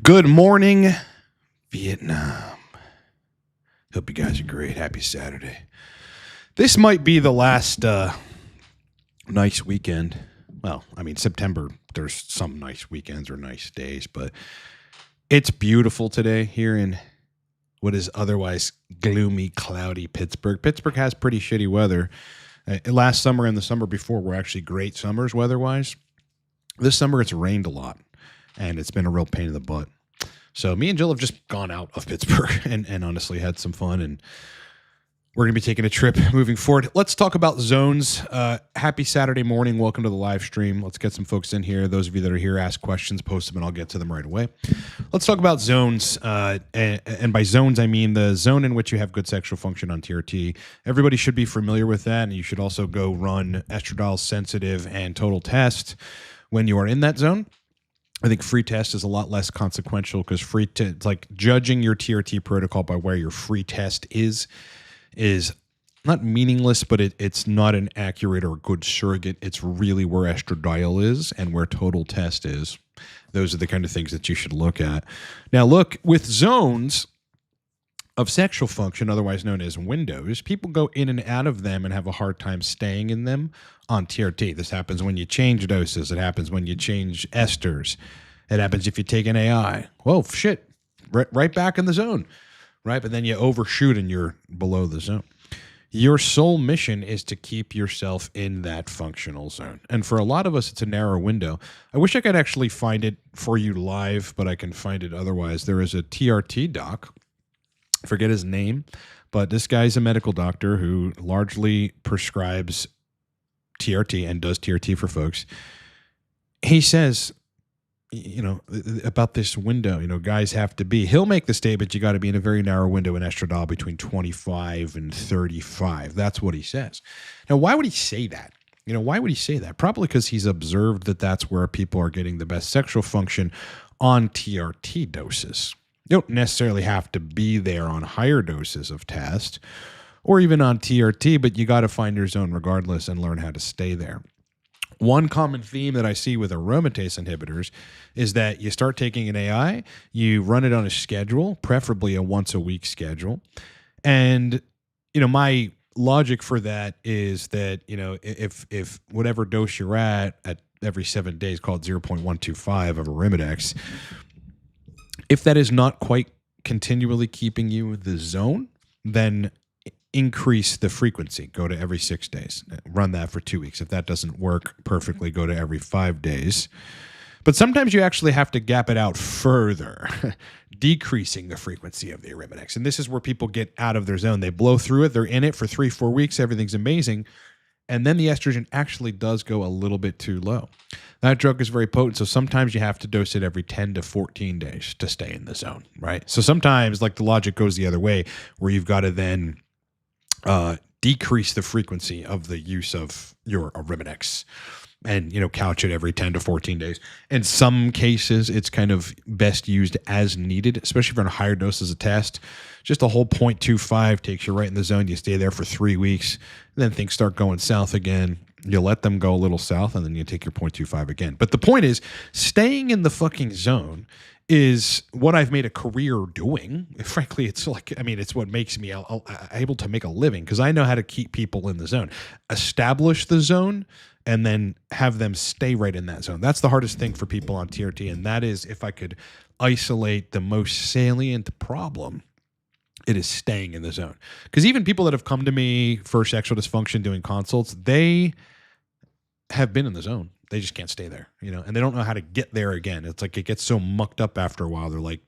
Good morning, Vietnam. Hope you guys are great. Happy Saturday. This might be the last nice weekend. Well, I mean, September, there's some nice weekends or nice days, but it's beautiful today here in what is otherwise gloomy, cloudy Pittsburgh. Pittsburgh has pretty shitty weather. Last summer and the summer before were actually great summers weather-wise. This summer, it's rained a lot, and it's been a real pain in the butt. So me and Jill have just gone out of Pittsburgh and honestly had some fun, and we're going to be taking a trip moving forward. Let's talk about zones. Happy Saturday morning. Welcome to the live stream. Let's get some folks in here. Those of you that are here, ask questions, post them, and I'll get to them right away. Let's talk about zones. And by zones, I mean the zone in which you have good sexual function on TRT. Everybody should be familiar with that, and you should also go run estradiol sensitive and total test when you are in that zone. I think free test is a lot less consequential because it's like judging your TRT protocol by where your free test is not meaningless, but it's not an accurate or good surrogate. It's really where estradiol is and where total test is. Those are the kind of things that you should look at. Now, look, with zones of sexual function, otherwise known as windows, people go in and out of them and have a hard time staying in them on TRT. This happens when you change doses. It happens when you change esters. It happens if you take an AI. Whoa, shit, right back in the zone, right? But then you overshoot and you're below the zone. Your sole mission is to keep yourself in that functional zone. And for a lot of us, it's a narrow window. I wish I could actually find it for you live, but I can find it otherwise. There is a TRT doc, I forget his name, but this guy's a medical doctor who largely prescribes TRT and does TRT for folks. He says, about this window, guys have to be, he'll make the statement, you got to be in a very narrow window in estradiol between 25 and 35. That's what he says. Now, why would he say that? Why would he say that? Probably because he's observed that that's where people are getting the best sexual function on TRT doses. You don't necessarily have to be there on higher doses of test or even on TRT, but you got to find your zone regardless and learn how to stay there. One common theme that I see with aromatase inhibitors is that you start taking an AI, you run it on a schedule, preferably a once-a-week schedule. And, my logic for that is that, if whatever dose you're at every 7 days, called 0.125 of Arimidex, if that is not quite continually keeping you in the zone, then increase the frequency. Go to every 6 days. Run that for 2 weeks. If that doesn't work perfectly, go to every 5 days. But sometimes you actually have to gap it out further, decreasing the frequency of the Arimidex. And this is where people get out of their zone. They blow through it. They're in it for 3-4 weeks. Everything's amazing. And then the estrogen actually does go a little bit too low. That drug is very potent, so sometimes you have to dose it every 10 to 14 days to stay in the zone, right? So sometimes, the logic goes the other way, where you've got to then decrease the frequency of the use of your Arimidex and, couch it every 10 to 14 days. In some cases, it's kind of best used as needed, especially for higher doses of test. Just a whole 0.25 takes you right in the zone. You stay there for 3 weeks, and then things start going south again. You let them go a little south, and then you take your 0.25 again. But the point is, staying in the fucking zone is what I've made a career doing. Frankly, it's it's what makes me able to make a living, because I know how to keep people in the zone, establish the zone, and then have them stay right in that zone. That's the hardest thing for people on TRT, and that is, if I could isolate the most salient problem, it is staying in the zone. Because even people that have come to me for sexual dysfunction doing consults, they have been in the zone. They just can't stay there, and they don't know how to get there again. It's like it gets so mucked up after a while. They're like,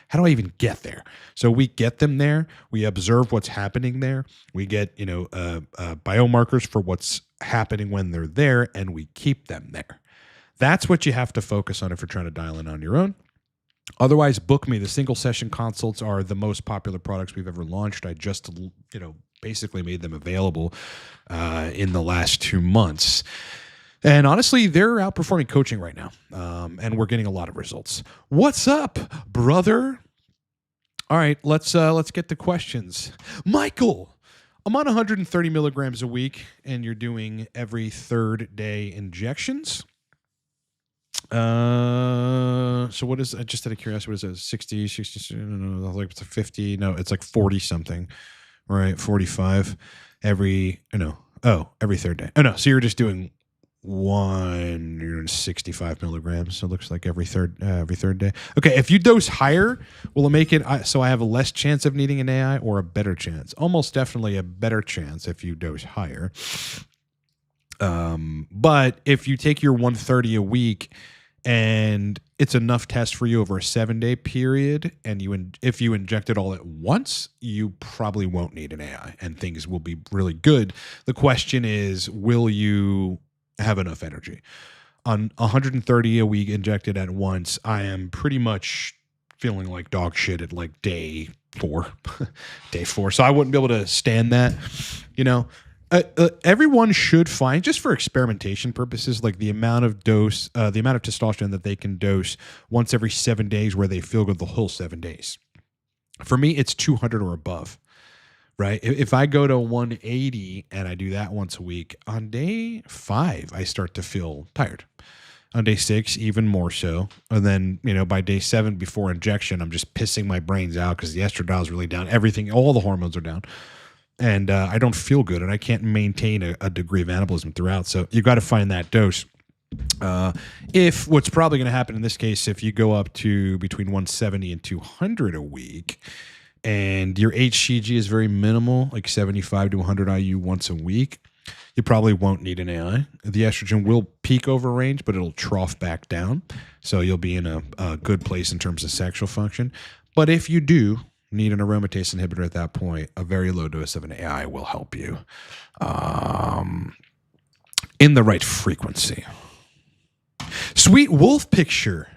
how do I even get there? So we get them there. We observe what's happening there. We get, biomarkers for what's happening when they're there, and we keep them there. That's what you have to focus on if you're trying to dial in on your own. Otherwise, book me. The single session consults are the most popular products we've ever launched. I just, basically made them available in the last 2 months. And honestly, they're outperforming coaching right now, and we're getting a lot of results. What's up, brother? All right, let's get to questions. Michael, I'm on 130 milligrams a week, and you're doing every 3rd day injections. So what is, just out of curiosity, what is it? 60, no, like it's 50. No, it's like 40 something, right? 45 every 3rd day. Oh no, so you're just doing you're doing 65 milligrams. So it looks like every third day. Okay. If you dose higher, will it make it so I have a less chance of needing an AI or a better chance? Almost definitely a better chance if you dose higher. But if you take your 130 a week and it's enough test for you over a 7-day period, and if you inject it all at once, you probably won't need an AI and things will be really good. The question is, will you have enough energy? On 130 a week injected at once, I am pretty much feeling like dog shit at like day 4. So I wouldn't be able to stand that, everyone should find, just for experimentation purposes, like the amount of testosterone that they can dose once every 7 days where they feel good the whole 7 days. For me, it's 200 or above, right? If I go to 180 and I do that once a week, on day 5, I start to feel tired. On day 6, even more so. And then, by day 7 before injection, I'm just pissing my brains out because the estradiol is really down. Everything, all the hormones are down. And I don't feel good, and I can't maintain a degree of anabolism throughout. So you got to find that dose. If what's probably going to happen in this case, if you go up to between 170 and 200 a week, and your HCG is very minimal, like 75 to 100 IU once a week, you probably won't need an AI. The estrogen will peak over range, but it'll trough back down. So you'll be in a good place in terms of sexual function. But if you do need an aromatase inhibitor at that point, a very low dose of an AI will help you in the right frequency. Sweet wolf picture.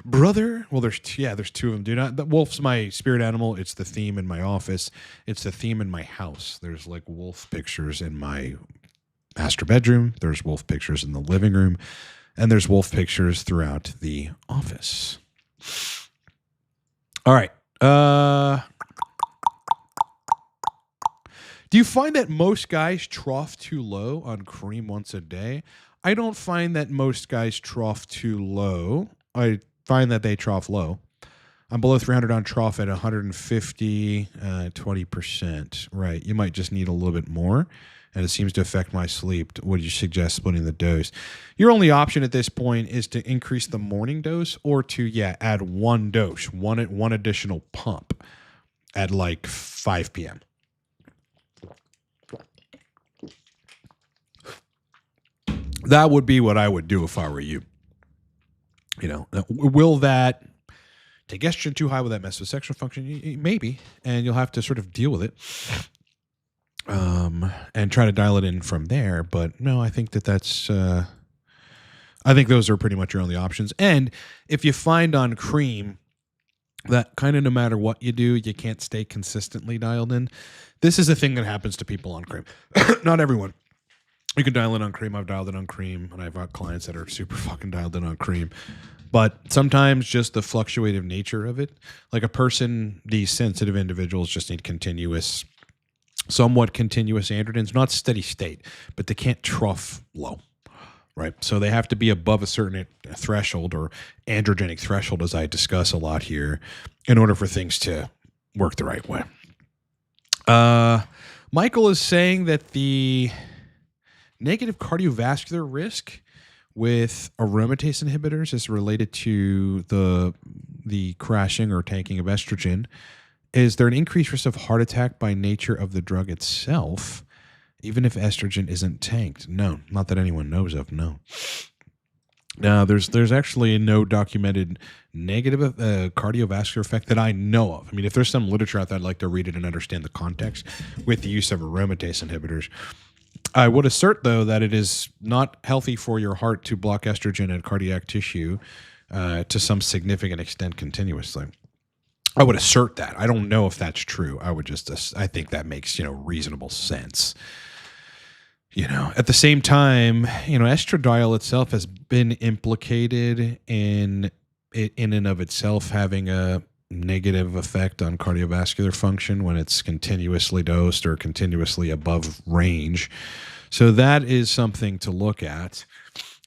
Brother, well, there's two of them. The wolf's my spirit animal. It's the theme in my office. It's the theme in my house. There's like wolf pictures in my master bedroom. There's wolf pictures in the living room, and there's wolf pictures throughout the office. All right. Do you find that most guys trough too low on cream once a day? I don't find that most guys trough too low. I find that they trough low. I'm below 300 on trough at 150, 20%. Right. You might just need a little bit more, and it seems to affect my sleep. Would you suggest splitting the dose? Your only option at this point is to increase the morning dose or to, add one dose, one additional pump at like 5 p.m. That would be what I would do if I were you. Will that take estrogen too high? Will that mess with sexual function? Maybe, and you'll have to sort of deal with it and try to dial it in from there. But no, I think that's I think those are pretty much your only options. And if you find on cream that kind of no matter what you do, you can't stay consistently dialed in, this is a thing that happens to people on cream. Not everyone. You can dial in on cream. I've dialed in on cream, and I've got clients that are super fucking dialed in on cream. But sometimes just the fluctuative nature of it, like a person, these sensitive individuals just need somewhat continuous androgens, not steady state, but they can't trough low, right? So they have to be above a certain threshold or androgenic threshold, as I discuss a lot here, in order for things to work the right way. Michael is saying that the negative cardiovascular risk with aromatase inhibitors is related to the crashing or tanking of estrogen. Is there an increased risk of heart attack by nature of the drug itself, even if estrogen isn't tanked? No, not that anyone knows of, no. Now, there's actually no documented negative cardiovascular effect that I know of. I mean, if there's some literature out there, I'd like to read it and understand the context with the use of aromatase inhibitors. I would assert, though, that it is not healthy for your heart to block estrogen and cardiac tissue to some significant extent continuously. I would assert that. I don't know if that's true. I think that makes, reasonable sense. At the same time, estradiol itself has been implicated in and of itself having a negative effect on cardiovascular function when it's continuously dosed or continuously above range. So that is something to look at.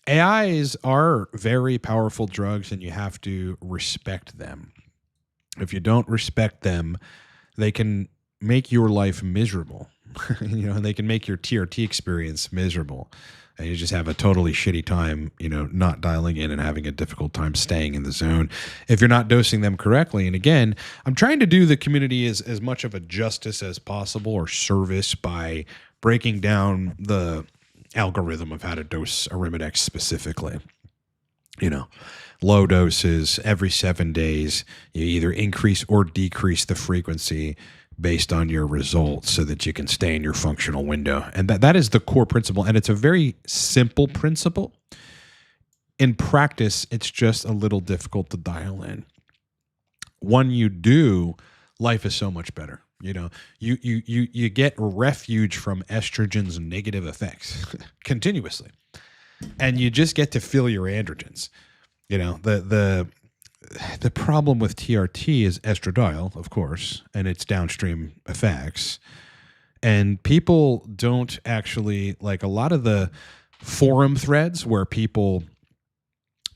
AIs are very powerful drugs, and you have to respect them. If you don't respect them, they can make your life miserable. And they can make your TRT experience miserable. And you just have a totally shitty time, not dialing in and having a difficult time staying in the zone if you're not dosing them correctly. And again, I'm trying to do the community as much of a justice as possible or service by breaking down the algorithm of how to dose Arimidex specifically. Low doses every 7 days. You either increase or decrease the frequency based on your results so that you can stay in your functional window. And that is the core principle. And it's a very simple principle. In practice, it's just a little difficult to dial in. When you do, life is so much better. You get refuge from estrogen's negative effects continuously. And you just get to feel your androgens. The problem with TRT is estradiol, of course, and its downstream effects. And people don't actually, like a lot of the forum threads where people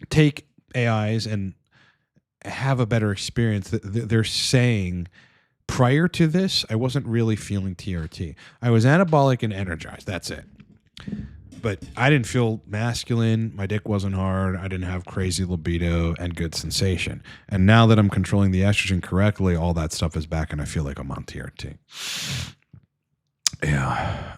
take AIs and have a better experience, they're saying, prior to this, I wasn't really feeling TRT. I was anabolic and energized. That's it. but I didn't feel masculine. My dick wasn't hard. I didn't have crazy libido and good sensation. And now that I'm controlling the estrogen correctly, all that stuff is back and I feel like I'm on TRT. Yeah.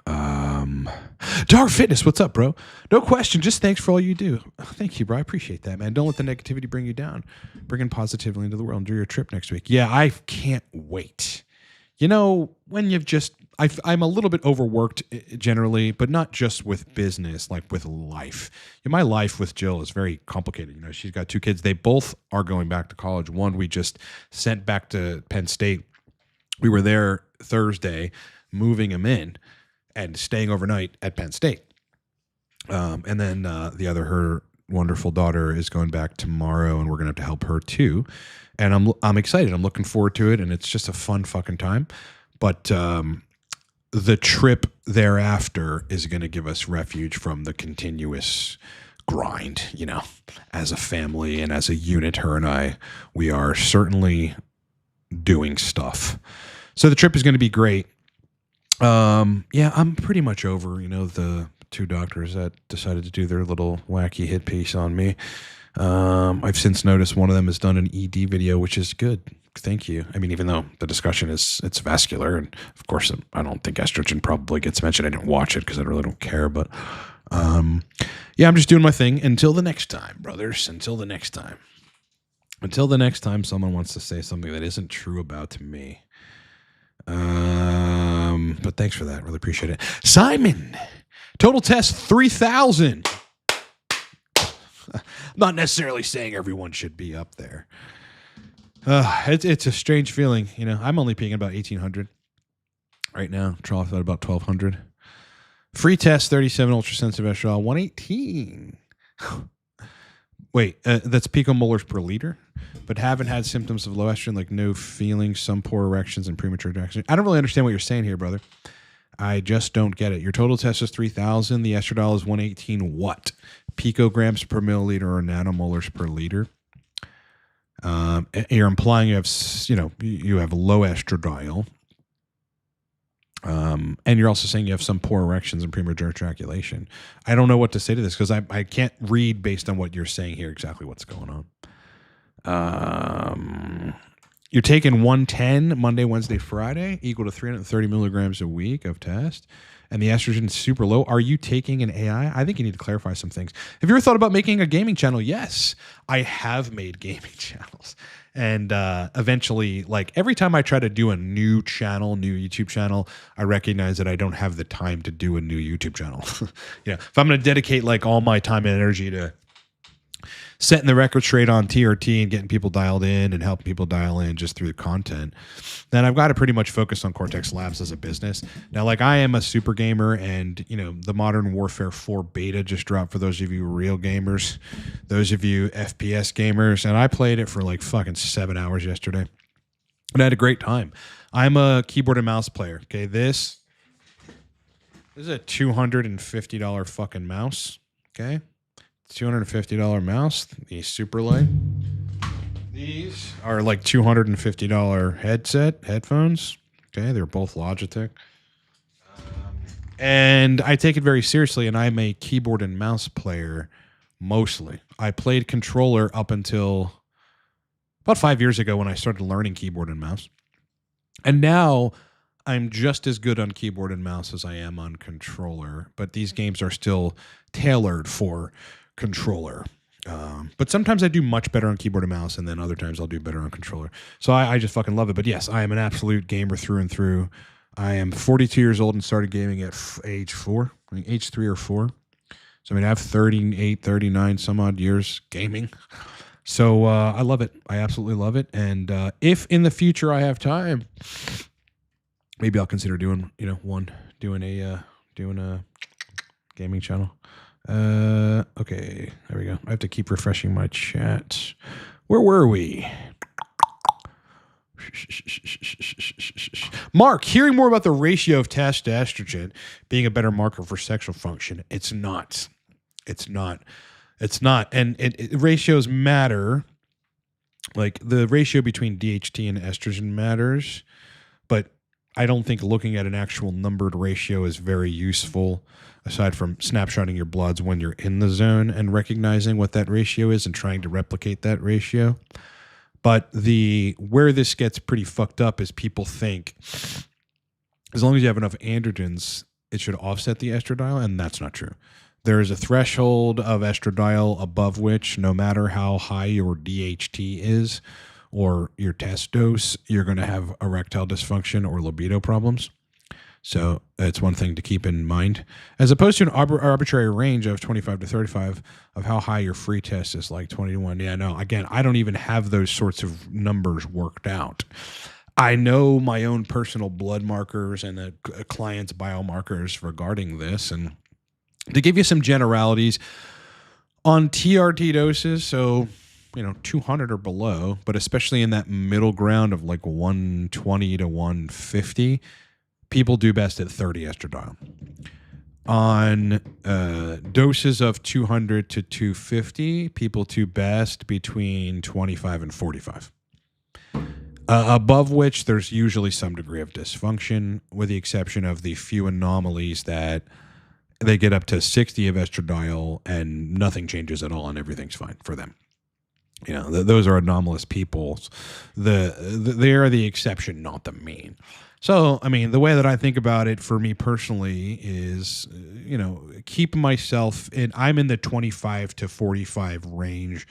Dark Fitness, what's up, bro? No question. Just thanks for all you do. Thank you, bro. I appreciate that, man. Don't let the negativity bring you down. Bring in positively into the world. Enjoy your trip next week. Yeah, I can't wait. You know, when you've just, I'm a little bit overworked generally, but not just with business, like with life. My life with Jill is very complicated. You know, she's got 2 kids. They both are going back to college. One we just sent back to Penn State. We were there Thursday, moving him in and staying overnight at Penn State. And then the other, her wonderful daughter, is going back tomorrow, and we're going to have to help her too. And I'm excited. I'm looking forward to it, and it's just a fun fucking time. But the trip thereafter is going to give us refuge from the continuous grind, you know, as a family and as a unit. Her and I, we are certainly doing stuff. So the trip is going to be great. Yeah, I'm pretty much over, you know, the 2 doctors that decided to do their little wacky hit piece on me. I've since noticed one of them has done an ED video, which is good. Thank you. I mean, even though the discussion is, it's vascular, and of course I don't think estrogen probably gets mentioned. I didn't watch it because I really don't care, but, yeah, I'm just doing my thing until the next time, brothers, until the next time someone wants to say something that isn't true about me. But thanks for that. Really appreciate it. Simon, total test 3,000. Not necessarily saying everyone should be up there. It's a strange feeling. You know, I'm only peaking about 1,800 right now. Trough at about 1,200. Free test 37 ultrasensitive estradiol 118. Wait, that's picomolars per liter, but haven't had symptoms of low estrogen, like no feelings, some poor erections, and premature ejaculation. I don't really understand what you're saying here, brother. I just don't get it. Your total test is 3,000. The estradiol is 118 what? Picograms per milliliter or nanomolars per liter. You're implying you have, you know, you have low estradiol. And you're also saying you have some poor erections and premature ejaculation. I don't know what to say to this because I can't read based on what you're saying here exactly what's going on. You're taking 110 Monday, Wednesday, Friday, equal to 330 milligrams a week of test, and the estrogen is super low. Are you taking an AI? I think you need to clarify some things. Have you ever thought about making a gaming channel? Yes, I have made gaming channels. And eventually, like every time I try to do a new channel, new YouTube channel, I recognize that I don't have the time to do a new YouTube channel. You know, if I'm going to dedicate like all my time and energy to setting the record straight on TRT and getting people dialed in and helping people dial in just through the content, then I've got to pretty much focus on Cortex Labs as a business. Now, like I am a super gamer, and you know, the Modern Warfare 4 beta just dropped for those of you real gamers, those of you FPS gamers, and I played it for like fucking 7 hours yesterday. And I had a great time. I'm a keyboard and mouse player. Okay, this is a $250 fucking mouse. Okay. $250 mouse, the super light. These are like $250 headphones. Okay, they're both Logitech. And I take it very seriously, and I'm a keyboard and mouse player mostly. I played controller up until about 5 years ago when I started learning keyboard and mouse. And now I'm just as good on keyboard and mouse as I am on controller, but these games are still tailored for controller. But sometimes I do much better on keyboard and mouse, and then other times I'll do better on controller. So I just fucking love it. But yes, I am an absolute gamer through and through. I am 42 years old and started gaming at age 4, I mean, age 3 or 4. So I mean, I have 38, 39 some odd years gaming. So I love it. I absolutely love it. And if in the future I have time, maybe I'll consider doing, you know, doing a gaming channel. Okay, there we go. I have to keep refreshing my chat. Where were we? Mark, hearing more about the ratio of test to estrogen being a better marker for sexual function. It's not. And ratios matter. Like the ratio between DHT and estrogen matters, but I don't think looking at an actual numbered ratio is very useful, aside from snapshotting your bloods when you're in the zone and recognizing what that ratio is and trying to replicate that ratio. But where this gets pretty fucked up is people think as long as you have enough androgens, it should offset the estradiol, and that's not true. There is a threshold of estradiol above which, no matter how high your DHT is or your test dose, you're going to have erectile dysfunction or libido problems. So it's one thing to keep in mind, as opposed to an arbitrary range of 25 to 35 of how high your free test is, like 21. Yeah, no, again, I don't even have those sorts of numbers worked out. I know my own personal blood markers and a client's biomarkers regarding this. And to give you some generalities on TRT doses, so 200 or below, but especially in that middle ground of like 120 to 150, people do best at 30 estradiol. On doses of 200 to 250, people do best between 25 and 45. Above which, there's usually some degree of dysfunction, with the exception of the few anomalies that they get up to 60 of estradiol and nothing changes at all and everything's fine for them. Those are anomalous people. They are the exception, not the mean. So, the way that I think about it for me personally is, keep myself I'm in the 25 to 45 range,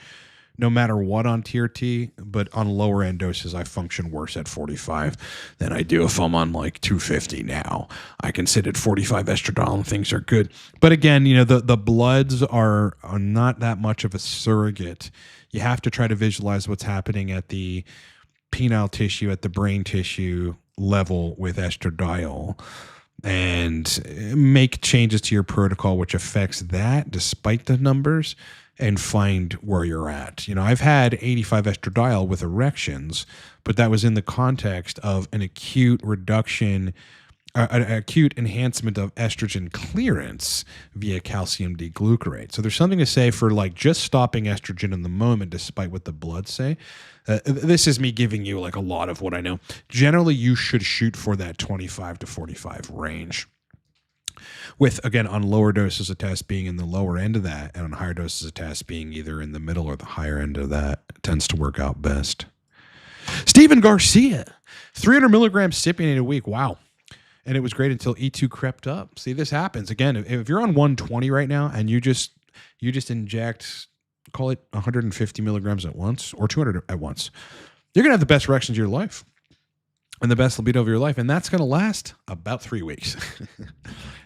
no matter what on TRT, but on lower end doses, I function worse at 45 than I do if I'm on like 250 now. I can sit at 45 estradiol and things are good. But again, the bloods are not that much of a surrogate. You have to try to visualize what's happening at the penile tissue, at the brain tissue level with estradiol, and make changes to your protocol which affects that despite the numbers, and find where you're at. I've had 85 estradiol with erections, but that was in the context of an acute reduction, an acute enhancement of estrogen clearance via calcium deglucarate. So there's something to say for like just stopping estrogen in the moment, despite what the bloods say. This is me giving you like a lot of what I know. Generally, you should shoot for that 25 to 45 range. With, again, on lower doses of test being in the lower end of that, and on higher doses of test being either in the middle or the higher end of that, tends to work out best. Stephen Garcia, 300 milligrams cypionate a week. Wow. And it was great until E2 crept up. See, this happens. Again, if you're on 120 right now and you just inject, call it 150 milligrams at once or 200 at once, you're going to have the best erections of your life and the best libido of your life. And that's going to last about 3 weeks.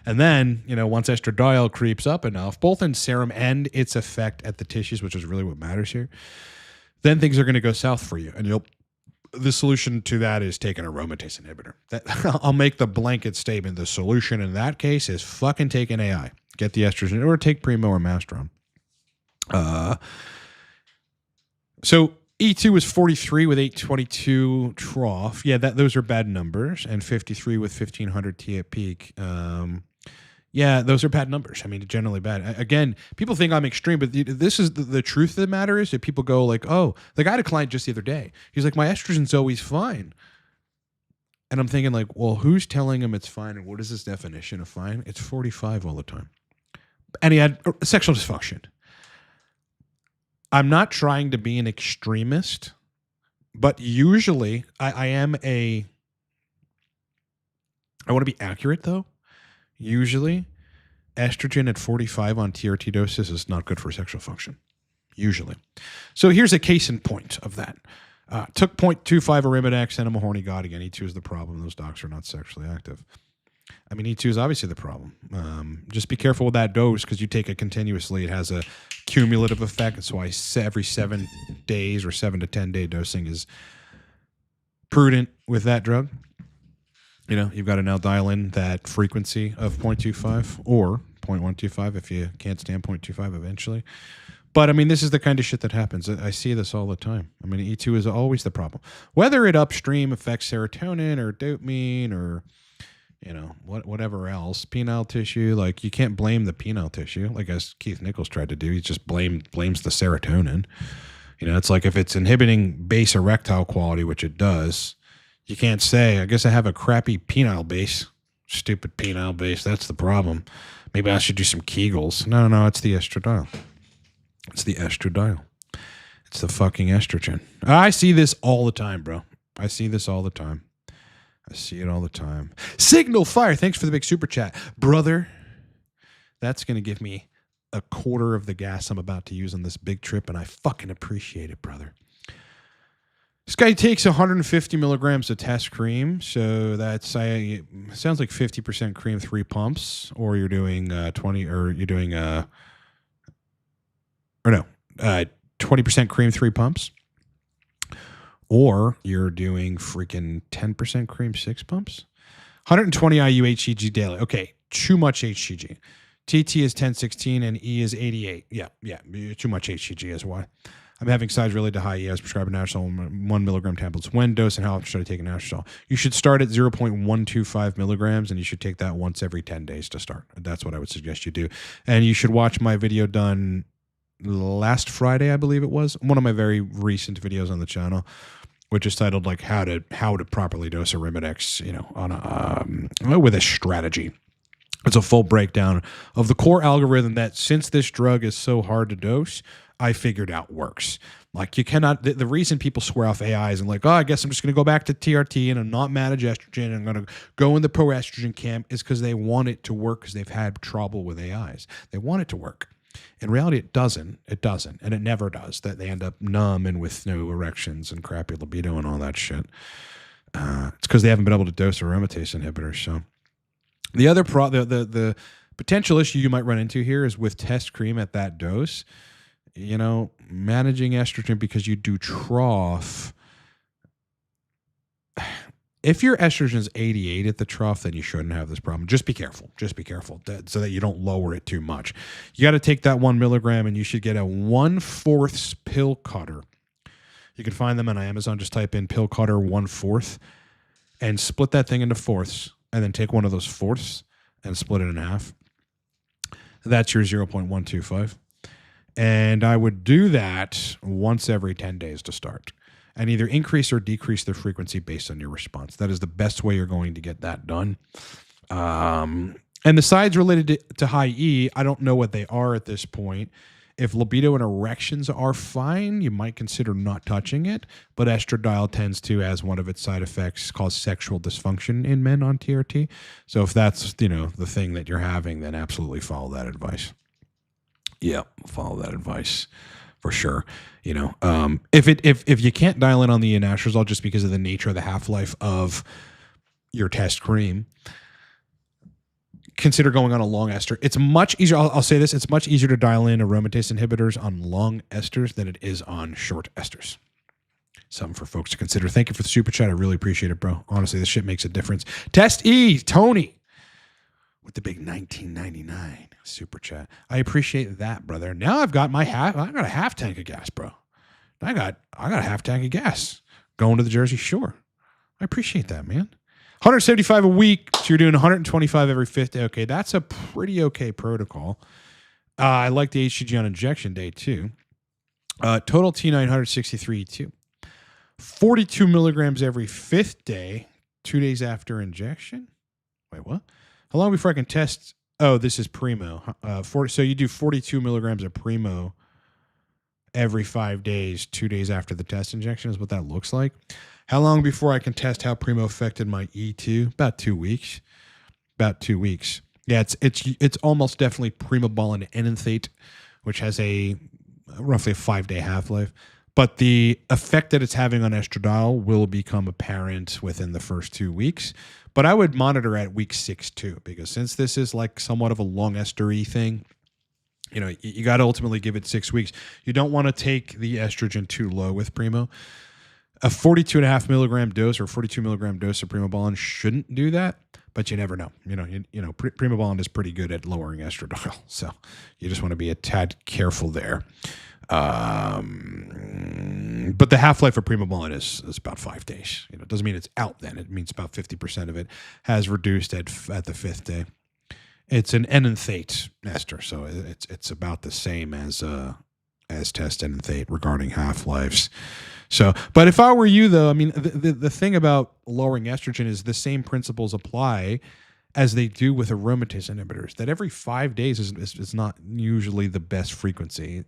And then, once estradiol creeps up enough, both in serum and its effect at the tissues, which is really what matters here, then things are going to go south for you. And the solution to that is take an aromatase inhibitor. I'll make the blanket statement. The solution in that case is fucking take an AI. Get the estrogen, or take Primo or Mastron. So E2 was 43 with 822 trough. Yeah, those are bad numbers. And 53 with 1500 T at peak. Yeah, those are bad numbers. Generally bad. Again, people think I'm extreme, but this is the truth of the matter is that people go like, oh, like I had a client just the other day. He's like, my estrogen's always fine. And I'm thinking like, well, who's telling him it's fine? And what is his definition of fine? It's 45 all the time. And he had sexual dysfunction. I'm not trying to be an extremist, but usually I want to be accurate though. Usually, estrogen at 45 on TRT doses is not good for sexual function. Usually. So here's a case in point of that. Took 0.25 Arimidex and I'm a horny god again. E2 is the problem. Those docs are not sexually active. E2 is obviously the problem. Just be careful with that dose because you take it continuously. It has a cumulative effect. That's why every 7 days or 7 to 10 day dosing is prudent with that drug. You've got to now dial in that frequency of 0.25 or 0.125 if you can't stand 0.25 eventually. But, this is the kind of shit that happens. I see this all the time. E2 is always the problem. Whether it upstream affects serotonin or dopamine or, whatever else, penile tissue, like you can't blame the penile tissue, like as Keith Nichols tried to do. He just blames the serotonin. It's like if it's inhibiting base erectile quality, which it does, You can't say, I guess I have a crappy penile base. Stupid penile base. That's the problem. Maybe I should do some Kegels. No, it's the estradiol. It's the estradiol. It's the fucking estrogen. I see this all the time, bro. I see this all the time. I see it all the time. Signal Fire, thanks for the big super chat. Brother, that's going to give me a quarter of the gas I'm about to use on this big trip, and I fucking appreciate it, brother. This guy takes 150 milligrams of test cream, so that's sounds like 50% cream, 3 pumps, or you're doing 20, or you're doing 20% cream, 3 pumps, or you're doing freaking 10% cream, 6 pumps. 120 IU HCG daily. Okay, too much HCG. TT is 1016 and E is 88. Yeah, too much HCG is why. I'm having size related to high E. I was prescribed anastrozole 1 milligram tablets. When dose and how often should I take anastrozole? You should start at 0.125 milligrams, and you should take that once every 10 days to start. That's what I would suggest you do. And you should watch my video done last Friday, I believe it was. One of my very recent videos on the channel, which is titled like how to properly dose a Arimidex, on with a strategy. It's a full breakdown of the core algorithm that, since this drug is so hard to dose, I figured out works. Like, you cannot, the reason people swear off AIs and like, I guess I'm just going to go back to TRT and I'm not manage estrogen and I'm going to go in the pro-estrogen camp, is because they want it to work, because they've had trouble with AIs. They want it to work. In reality, it doesn't. It doesn't. And it never does. That they end up numb and with no erections and crappy libido and all that shit. It's because they haven't been able to dose aromatase inhibitors. So the other the potential issue you might run into here is with test cream at that dose, managing estrogen, because you do trough. If your estrogen is 88 at the trough, then you shouldn't have this problem. Just be careful. So that you don't lower it too much. You got to take that 1 milligram, and you should get a 1/4 pill cutter. You can find them on Amazon. Just type in pill cutter 1/4 and split that thing into fourths, and then take one of those fourths and split it in half. That's your 0.125. And I would do that once every 10 days to start, and either increase or decrease the frequency based on your response. That is the best way you're going to get that done. And the sides related to high E, I don't know what they are at this point. If libido and erections are fine, you might consider not touching it. But estradiol tends to, as one of its side effects, cause sexual dysfunction in men on TRT. So if that's, the thing that you're having, then absolutely follow that advice. Yeah, follow that advice for sure. If you can't dial in on the anastrozole just because of the nature of the half-life of your test cream, consider going on a long ester. It's much easier. I'll say this. It's much easier to dial in aromatase inhibitors on long esters than it is on short esters. Something for folks to consider. Thank you for the super chat. I really appreciate it, bro. Honestly, this shit makes a difference. Test E, Tony, with the big $19.99 super chat. I appreciate that, brother. Now I got a half tank of gas, bro. I got a half tank of gas going to the Jersey Shore. I appreciate that, man. 175 a week, so you're doing 125 every 5th day. Okay, that's a pretty okay protocol. I like the HCG on injection day too. Total T963 too. 42 milligrams every 5th day, 2 days after injection. Wait, what? How long before I can test? Oh, this is Primo. So you do 42 milligrams of Primo every 5 days, 2 days after the test injection is what that looks like. How long before I can test how Primo affected my E2? About 2 weeks. Yeah, it's almost definitely Primobolan enanthate, which has roughly a 5-day half-life. But the effect that it's having on estradiol will become apparent within the first 2 weeks. But I would monitor at week 6 too, because since this is like somewhat of a long ester-y thing, you got to ultimately give it 6 weeks. You don't want to take the estrogen too low with Primo. A 42.5 milligram dose or 42 milligram dose of Primobolan shouldn't do that, but you never know. Primobolan is pretty good at lowering estradiol, so you just want to be a tad careful there. But the half-life of Primobolan is about 5 days. It doesn't mean it's out then. It means about 50% of it has reduced at the 5th day. It's an enanthate ester, so it's about the same as as tested in Thate regarding half-lives. So, but if I were you, though, I mean, the thing about lowering estrogen is the same principles apply as they do with aromatase inhibitors, that every 5 days is not usually the best frequency.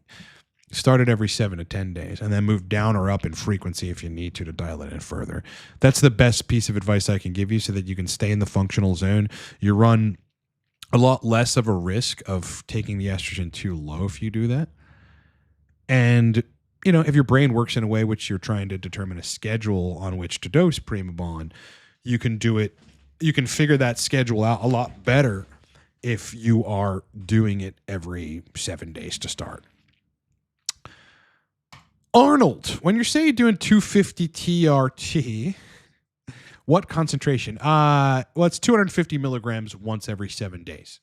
Start it every 7 to 10 days and then move down or up in frequency if you need to dial it in further. That's the best piece of advice I can give you so that you can stay in the functional zone. You run a lot less of a risk of taking the estrogen too low if you do that. And, you know, if your brain works in a way which you're trying to determine a schedule on which to dose Primabon, you can do it. You can figure that schedule out a lot better if you are doing it every 7 days to start. Arnold, when you say you're doing 250 TRT, what concentration? Well, it's 250 milligrams once every 7 days.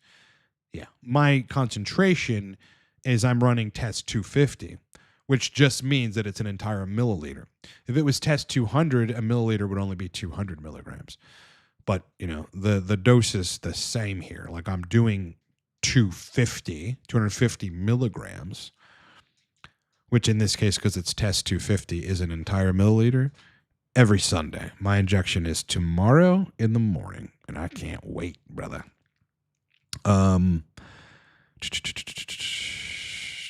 Yeah. My concentration is I'm running test 250, which just means that it's an entire milliliter. If it was test 200, a milliliter would only be 200 milligrams. But, you know, the dose is the same here. Like I'm doing 250 milligrams, which in this case, because it's test 250, is an entire milliliter every Sunday. My injection is tomorrow in the morning, and I can't wait, brother.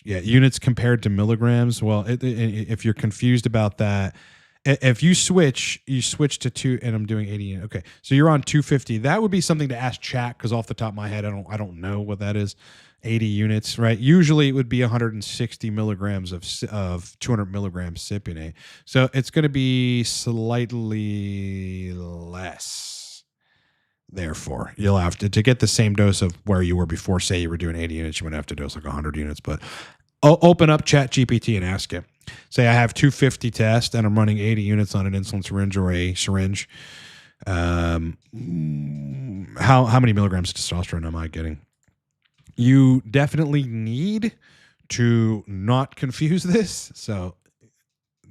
Yeah, units compared to milligrams. Well, if you're confused about that, if you switch to 2, and I'm doing 80. Okay, so you're on 250. That would be something to ask chat, because off the top of my head, I don't know what that is. 80 units, right? Usually it would be 160 milligrams of 200 milligrams cypionate. So it's going to be slightly less. Therefore, you'll have to get the same dose of where you were before. Say you were doing 80 units, you would have to dose like 100 units. But open up Chat GPT and ask it. Say I have 250 test and I'm running 80 units on an insulin syringe or a syringe. How many milligrams of testosterone am I getting? You definitely need to not confuse this. So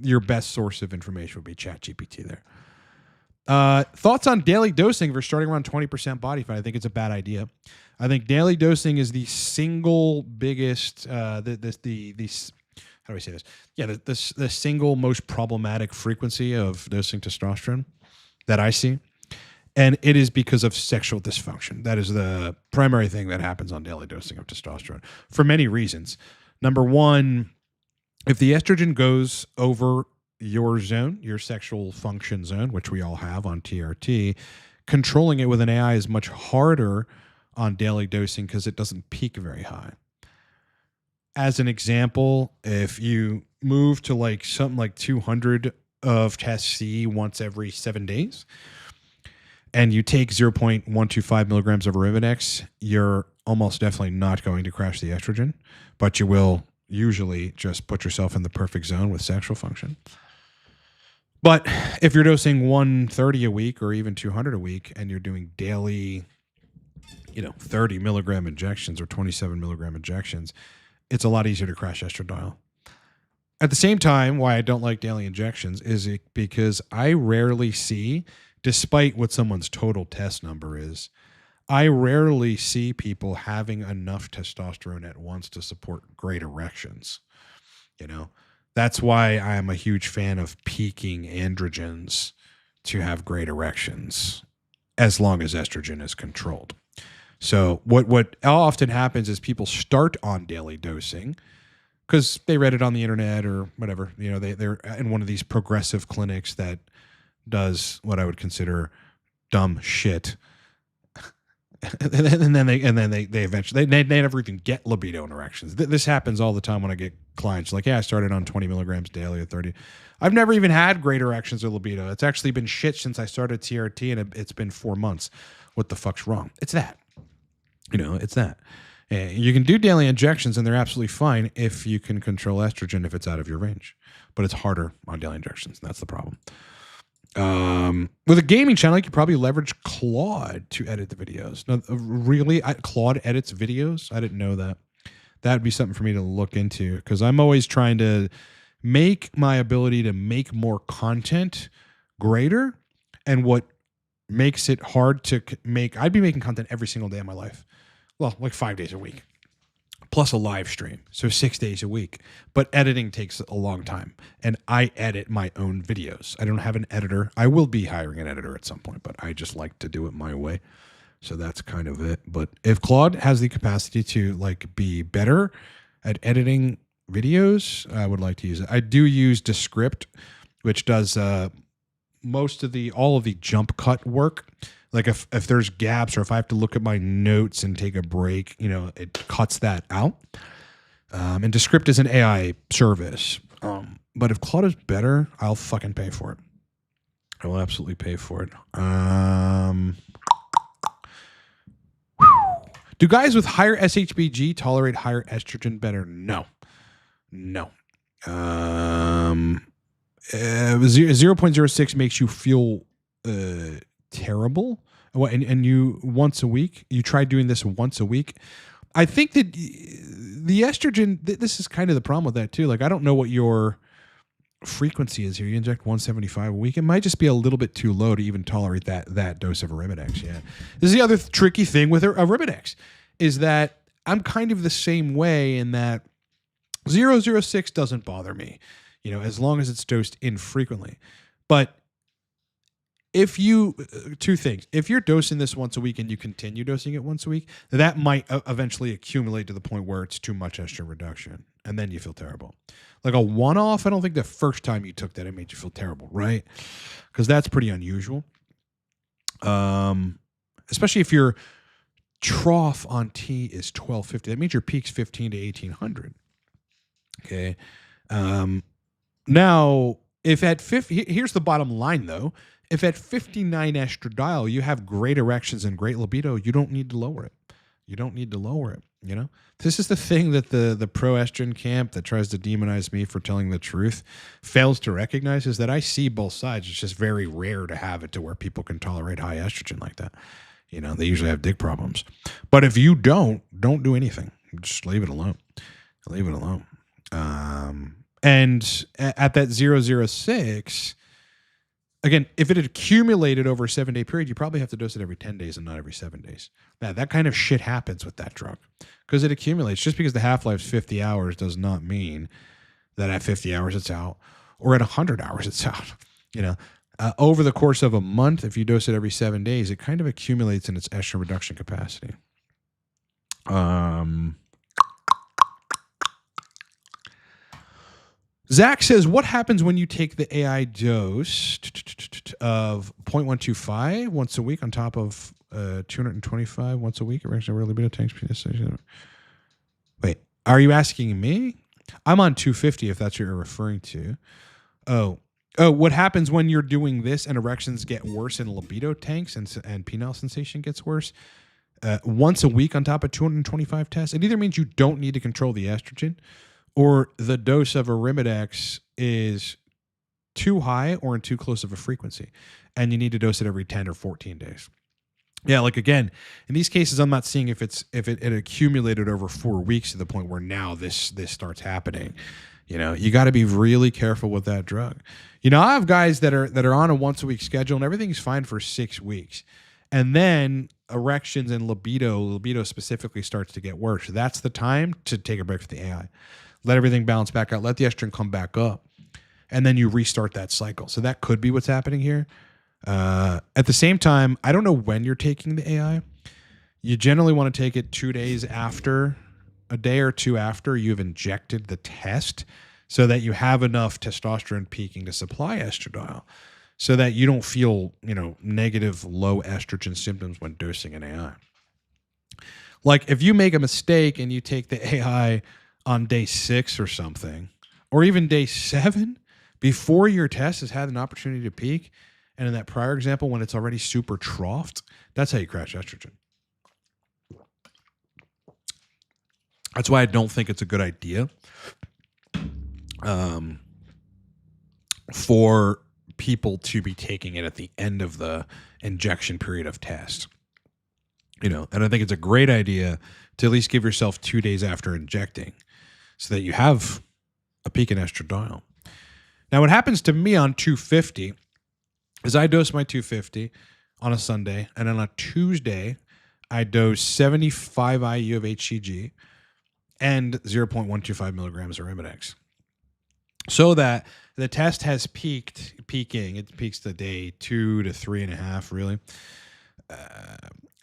your best source of information would be ChatGPT there. Thoughts on daily dosing for starting around 20% body fat? I think it's a bad idea. I think daily dosing is the single biggest, how do I say this? Yeah, the single most problematic frequency of dosing testosterone that I see. And it is because of sexual dysfunction. That is the primary thing that happens on daily dosing of testosterone for many reasons. Number one, if the estrogen goes over your zone, your sexual function zone, which we all have on TRT, controlling it with an AI is much harder on daily dosing because it doesn't peak very high. As an example, if you move to like something like 200 of test C once every 7 days, and you take 0.125 milligrams of Arimidex, you're almost definitely not going to crash the estrogen, but you will usually just put yourself in the perfect zone with sexual function. But if you're dosing 130 a week or even 200 a week, and you're doing daily, 30 milligram injections or 27 milligram injections, it's a lot easier to crash estradiol. At the same time, why I don't like daily injections is because I rarely see, despite what someone's total test number is, I rarely see people having enough testosterone at once to support great erections. That's why I am a huge fan of peaking androgens to have great erections, as long as estrogen is controlled. So what often happens is people start on daily dosing because they read it on the internet or whatever. They're in one of these progressive clinics that does what I would consider dumb shit, and then they eventually they never even get libido and erections. This happens all the time when I get clients like, yeah, I started on 20 milligrams daily or 30. I've never even had great erections or libido. It's actually been shit since I started TRT, and it's been 4 months. What the fuck's wrong? It's that. It's that. You can do daily injections, and they're absolutely fine if you can control estrogen if it's out of your range. But it's harder on daily injections, and that's the problem. With a gaming channel, you could probably leverage Claude to edit the videos. No, really, Claude edits videos? I didn't know that. That would be something for me to look into, because I'm always trying to make my ability to make more content greater. And what makes it hard to make, I'd be making content every single day of my life. Well, like 5 days a week. plus a live stream. So 6 days a week. But editing takes a long time. And I edit my own videos. I don't have an editor. I will be hiring an editor at some point, but I just like to do it my way. So that's kind of it. But if Claude has the capacity to like be better at editing videos, I would like to use it. I do use Descript, which does all of the jump cut work. Like if there's gaps or if I have to look at my notes and take a break, it cuts that out. And Descript is an AI service. But if Claude is better, I'll fucking pay for it. I will absolutely pay for it. Do guys with higher SHBG tolerate higher estrogen better? No. 0.06 makes you feel terrible. And you once a week, you try doing this once a week. I think that the estrogen, this is kind of the problem with that too. Like, I don't know what your frequency is here. You inject 175 a week. It might just be a little bit too low to even tolerate that dose of Arimidex. Yeah. This is the other tricky thing with Arimidex is that I'm kind of the same way in that 0.06 doesn't bother me, as long as it's dosed infrequently. But two things. If you're dosing this once a week and you continue dosing it once a week, that might eventually accumulate to the point where it's too much estrogen reduction. And then you feel terrible. Like a one-off, I don't think the first time you took that, it made you feel terrible, right? Because that's pretty unusual. Especially if your trough on T is 1250. That means your peak's 15 to 1800. Okay. Now, if at 50, here's the bottom line though. If at 59 estradiol you have great erections and great libido, you don't need to lower it. This is the thing that the pro-estrogen camp that tries to demonize me for telling the truth fails to recognize, is that I see both sides. It's just very rare to have it to where people can tolerate high estrogen like that. They usually have dick problems. But if you don't do anything. Just leave it alone. And at that 0.06, again, if it had accumulated over a 7-day period, you probably have to dose it every 10 days and not every 7 days. Now, that kind of shit happens with that drug because it accumulates. Just because the half-life is 50 hours does not mean that at 50 hours it's out or at 100 hours it's out. Over the course of a month, if you dose it every 7 days, it kind of accumulates in its estrogen reduction capacity. Zach says, what happens when you take the AI dose of 0.125 once a week on top of 225 once a week? Libido tanks. Wait, are you asking me? I'm on 250 if that's what you're referring to. Oh, what happens when you're doing this and erections get worse and libido tanks and penile sensation gets worse? Once a week on top of 225 tests, it either means you don't need to control the estrogen, or the dose of Arimidex is too high or in too close of a frequency, and you need to dose it every 10 or 14 days. Yeah, like again, in these cases, I'm not seeing if it accumulated over 4 weeks to the point where now this starts happening. You got to be really careful with that drug. I have guys that are on a once a week schedule and everything's fine for 6 weeks, and then erections and libido specifically starts to get worse. That's the time to take a break from the AI. Let everything balance back out. Let the estrogen come back up. And then you restart that cycle. So that could be what's happening here. At the same time, I don't know when you're taking the AI. You generally want to take it 2 days after, a day or two after you've injected the test, so that you have enough testosterone peaking to supply estradiol, so that you don't feel, negative low estrogen symptoms when dosing an AI. Like if you make a mistake and you take the AI on day 6 or something, or even day 7, before your test has had an opportunity to peak, and in that prior example, when it's already super troughed, that's how you crash estrogen. That's why I don't think it's a good idea for people to be taking it at the end of the injection period of test. And I think it's a great idea to at least give yourself 2 days after injecting, so that you have a peak in estradiol. Now, what happens to me on 250 is I dose my 250 on a Sunday, and on a Tuesday, I dose 75 IU of HCG, and 0.125 milligrams of Arimidex. So that the test has peaking. It peaks to day 2 to 3.5, really.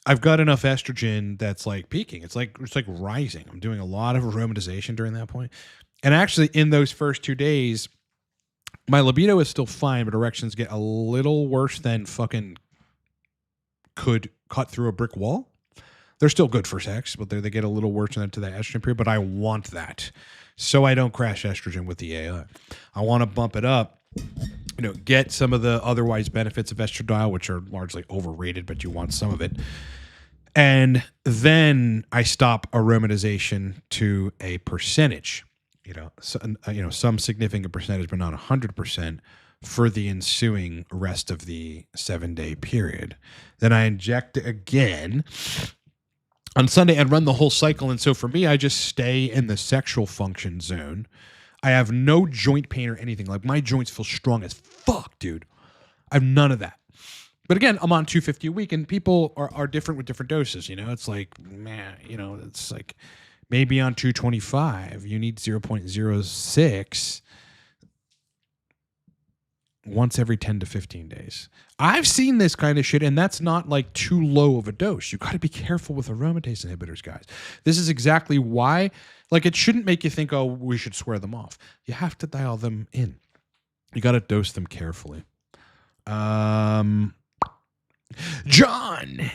I've got enough estrogen that's like peaking. It's like rising. I'm doing a lot of aromatization during that point. And actually, in those first 2 days, my libido is still fine, but erections get a little worse than fucking could cut through a brick wall. They're still good for sex, but they get a little worse into that estrogen period. But I want that, so I don't crash estrogen with the AI. I want to bump it up, get some of the otherwise benefits of estradiol, which are largely overrated, but you want some of it. And then I stop aromatization to a percentage, some significant percentage, but not 100%. For the ensuing rest of the 7-day period. Then I inject it again on Sunday and run the whole cycle. And so for me, I just stay in the sexual function zone. I have no joint pain or anything. Like, my joints feel strong as fuck, dude. I have none of that. But again, I'm on 250 a week, and people are different with different doses. It's like, man, it's like maybe on 225, you need 0.06 once every 10 to 15 days. I've seen this kind of shit, and that's not like too low of a dose. You got to be careful with aromatase inhibitors, guys. This is exactly why, it shouldn't make you think, oh, we should swear them off. You have to dial them in. You got to dose them carefully. John,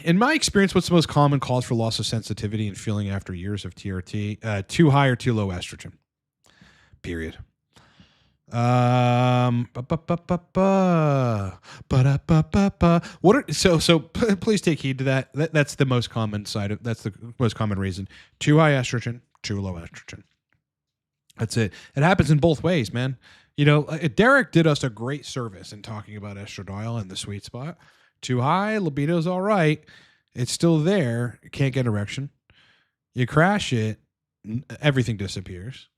in my experience, what's the most common cause for loss of sensitivity and feeling after years of TRT? Too high or too low estrogen. Period. What are, so please take heed to that. That's the most common that's the most common reason. Too high estrogen, too low estrogen. That's it. It happens in both ways, man. Derek did us a great service in talking about estradiol and the sweet spot. Too high, libido's all right. It's still there. You can't get erection. You crash it, everything disappears.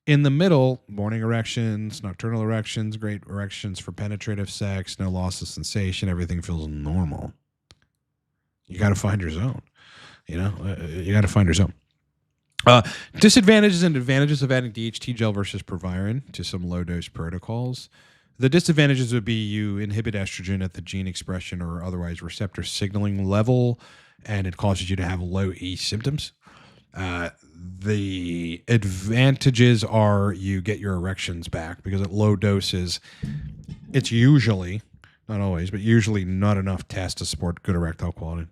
In the middle, morning erections, nocturnal erections, great erections for penetrative sex, no loss of sensation, everything feels normal. You got to find your zone. You got to find your zone. Disadvantages and advantages of adding DHT gel versus Proviron to some low-dose protocols. The disadvantages would be you inhibit estrogen at the gene expression or otherwise receptor signaling level, and it causes you to have low E symptoms. The advantages are you get your erections back because at low doses, it's usually, not always, but usually not enough test to support good erectile quality.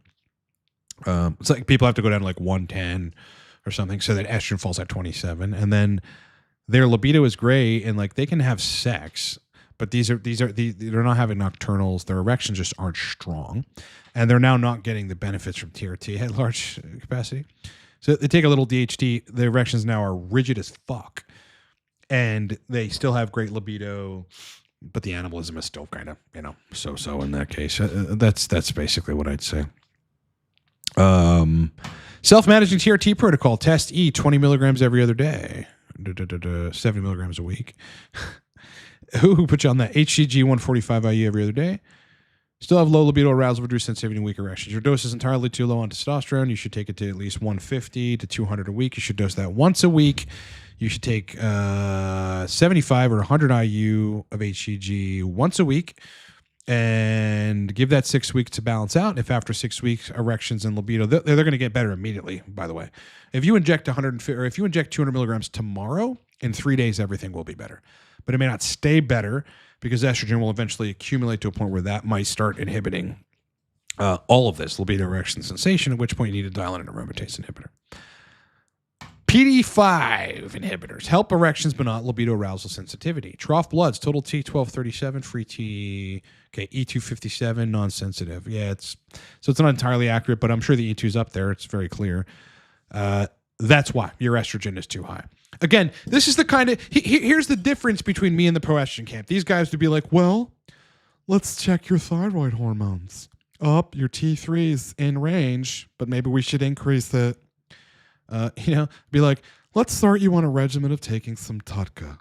It's like people have to go down to like 110 or something so that estrogen falls at 27, and then their libido is great and like they can have sex, but they're not having nocturnals. Their erections just aren't strong, and they're now not getting the benefits from TRT at large capacity. So they take a little DHT, the erections now are rigid as fuck, and they still have great libido, but the animalism is still kind of, so-so in that case. That's basically what I'd say. Self-managing TRT protocol, test E, 20 milligrams every other day, 70 milligrams a week. Who put you on that? HCG 145 IU every other day. Still have low libido arousal, reduced sensitivity, and weak erections. Your dose is entirely too low on testosterone. You should take it to at least 150 to 200 a week. You should dose that once a week. You should take 75 or 100 IU of HCG once a week and give that 6 weeks to balance out. If after 6 weeks, erections and libido, they're going to get better immediately, by the way. If you inject 150 or if you inject 200 milligrams tomorrow, in 3 days, everything will be better. But it may not stay better because estrogen will eventually accumulate to a point where that might start inhibiting all of this, libido, erection, sensation, at which point you need to dial in an aromatase inhibitor. PD5 inhibitors help erections but not libido arousal sensitivity. Trough bloods, total T1237, free T, E257, non-sensitive. Yeah, it's not entirely accurate, but I'm sure the E2's up there. It's very clear. That's why your estrogen is too high. Again, this is the kind of, here's the difference between me and the pro-estrogen camp. These guys would be like, well, let's check your thyroid hormones. Your T3's in range, but maybe we should increase it. Be like, let's start you on a regimen of taking some Tutka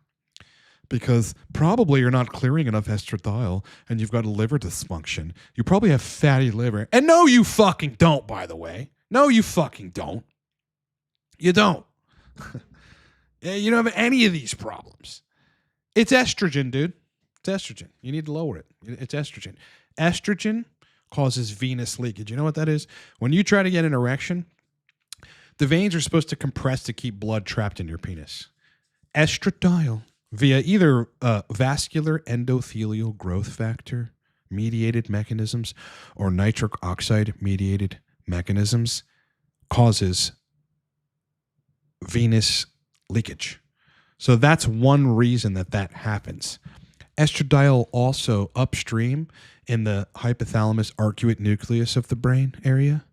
because probably you're not clearing enough estradiol and you've got a liver dysfunction. You probably have fatty liver. And no, you fucking don't, by the way. No, you fucking don't. You don't. You don't have any of these problems. It's estrogen, dude. It's estrogen. You need to lower it. It's estrogen. Estrogen causes venous leakage. You know what that is? When you try to get an erection, the veins are supposed to compress to keep blood trapped in your penis. Estradiol, via either vascular endothelial growth factor mediated mechanisms or nitric oxide mediated mechanisms, causes venous leakage. So that's one reason that happens. Estradiol also upstream in the hypothalamus arcuate nucleus of the brain area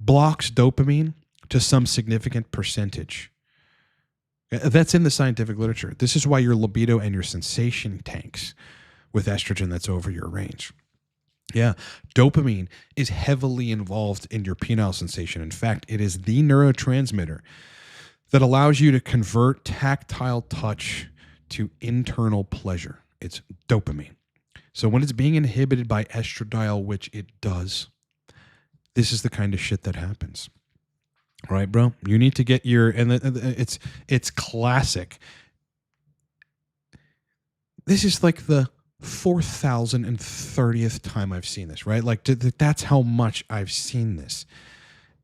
blocks dopamine to some significant percentage. That's in the scientific literature. This is why your libido and your sensation tanks with estrogen that's over your range. Yeah, dopamine is heavily involved in your penile sensation. In fact, it is the neurotransmitter that allows you to convert tactile touch to internal pleasure. It's dopamine. So when it's being inhibited by estradiol, which it does, this is the kind of shit that happens. All right, bro? You need to get your, and it's classic. This is like the 4,030th time I've seen this, right? Like that's how much I've seen this.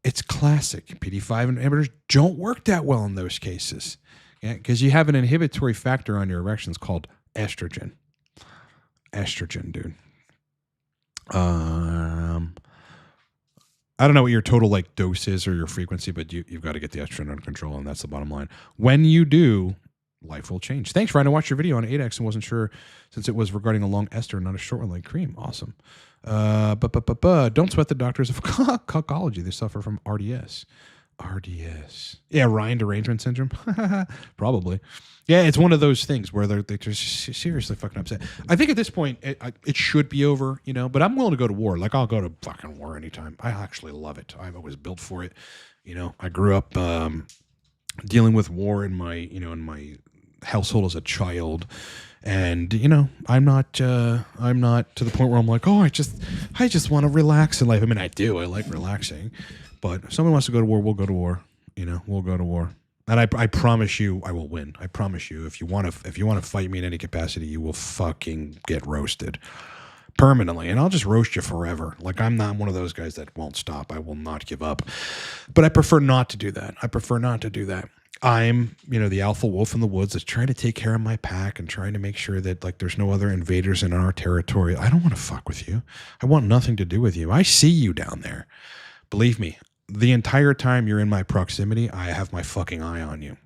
It's classic. PD5 inhibitors don't work that well in those cases, because you have an inhibitory factor on your erections called estrogen. Estrogen, dude. I don't know what your total like dose is or your frequency, but you've got to get the estrogen under control, and that's the bottom line. When you do, life will change. Thanks, Ryan. I watched your video on 8X and wasn't sure since it was regarding a long ester, not a short one like cream. Awesome. Don't sweat the doctors of cuckology. They suffer from RDS. RDS. Yeah, Ryan derangement syndrome. Probably. Yeah, it's one of those things where they're just seriously fucking upset. I think at this point it should be over, but I'm willing to go to war. Like I'll go to fucking war anytime. I actually love it. I was built for it. I grew up dealing with war in my household as a child, and I'm not to the point where I'm like, oh, I just want to relax in life. I mean, I do. I like relaxing, but if someone wants to go to war, we'll go to war. We'll go to war. And I promise you, I will win. I promise you, if you want to fight me in any capacity, you will fucking get roasted permanently, and I'll just roast you forever. Like I'm not one of those guys that won't stop. I will not give up. But I prefer not to do that. I'm, the alpha wolf in the woods that's trying to take care of my pack and trying to make sure that like there's no other invaders in our territory. I don't want to fuck with you. I want nothing to do with you. I see you down there. Believe me. The entire time you're in my proximity, I have my fucking eye on you.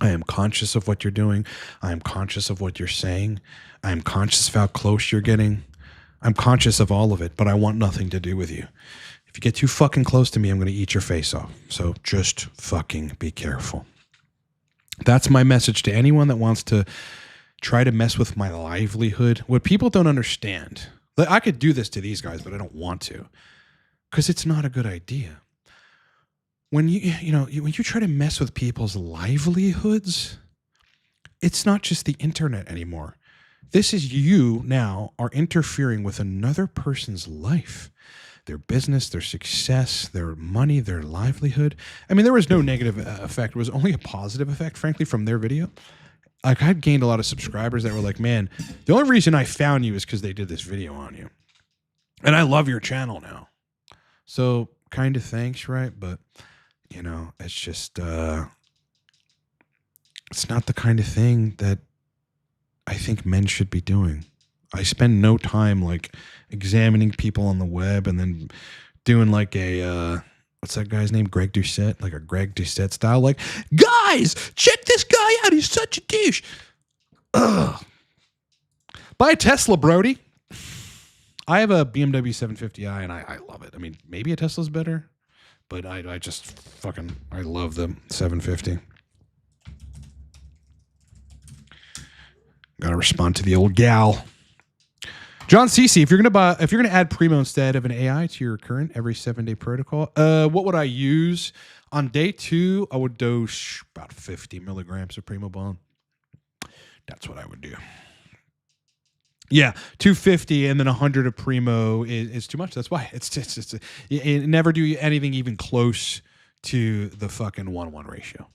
I am conscious of what you're doing. I am conscious of what you're saying. I am conscious of how close you're getting. I'm conscious of all of it, but I want nothing to do with you. If you get too fucking close to me, I'm going to eat your face off. So just fucking be careful. That's my message to anyone that wants to try to mess with my livelihood. What people don't understand, I could do this to these guys, but I don't want to, because it's not a good idea. When when you try to mess with people's livelihoods, it's not just the internet anymore. This is you now are interfering with another person's life, their business, their success, their money, their livelihood. I mean, there was no negative effect. It was only a positive effect, frankly, from their video. Like I've gained a lot of subscribers that were like, man, the only reason I found you is because they did this video on you. And I love your channel now. So kind of thanks, right? But it's just, it's not the kind of thing that I think men should be doing. I spend no time like examining people on the web and then doing like a, what's that guy's name? Greg Doucette, like a Greg Doucette style. Like, guys, check this guy out. He's such a douche. Ugh. Buy a Tesla, Brody. I have a BMW 750i and I love it. I mean, maybe a Tesla's better. But I just fucking, I love the 750. Gotta respond to the old gal. John Cece, if you're gonna add Primo instead of an AI to your current every 7-day protocol, what would I use? On day 2, I would dose about 50 milligrams of Primo Bond. That's what I would do. Yeah, 250 and then 100 of Primo is too much. That's why it's never do anything even close to the fucking 1-1 ratio.